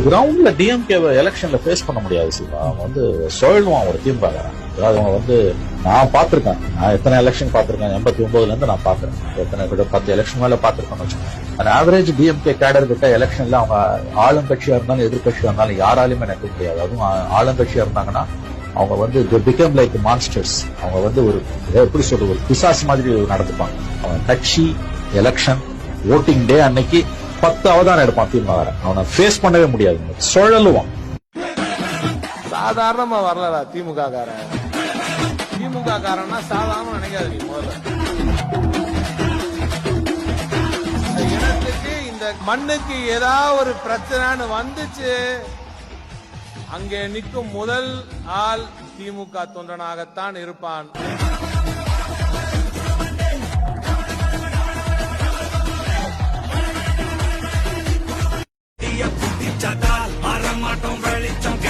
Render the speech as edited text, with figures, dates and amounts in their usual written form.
கிரவுண்ட்ல டிஎம்கே எலெக்ஷன்ல ஃபேஸ் பண்ண முடியாது சிவா. அவன் வந்து சுழல்வான் ஒரு டீம் பாக்குறான். அதாவது அவங்க வந்து நான் பாத்திருக்கேன், நான் எத்தனை எலெக்ஷன் பாத்திருக்கேன், 89ல இருந்து நான் பாக்குறேன், எத்தனை 10 எலெக்ஷன் மேல பாத்திருக்கேன் வச்சுக்கோங்க. ஆவரேஜ் டிஎம்கே கேடர் கிட்ட எலெக்ஷன்ல அவங்க ஆளுங்கட்சியா இருந்தாலும் எதிர்கட்சியா இருந்தாலும் யாராலுமே நினைக்க முடியாது. அதுவும் ஆளுங்கட்சியா இருந்தாங்கன்னா அவங்க வந்து பிகம் லைக் மான்ஸ்டர்ஸ். அவங்க வந்து ஒரு எப்படி சொல்றது, ஒரு பிசாஸ் மாதிரி நடந்துப்பாங்க. அவன் கட்சி எலெக்ஷன் ஓட்டிங் டே அன்னைக்கு 10 அவதாரம் எடுப்பான் திமுக. அவனை ஃபேஸ் பண்ணவே முடியாது, சுழலுவான். சாதாரணமா வரலடா திமுக காரன். திமுக காரன்னா சாதாரண நினைக்காது. முதல்ல இனத்துக்கு இந்த மண்ணுக்கு ஏதாவது ஒரு பிரச்சனைன்னு வந்துச்சு, அங்கே நிற்கும் முதல் ஆள் திமுக தொண்டனாகத்தான் இருப்பான். மரமாட்டம் வெளிச்சம்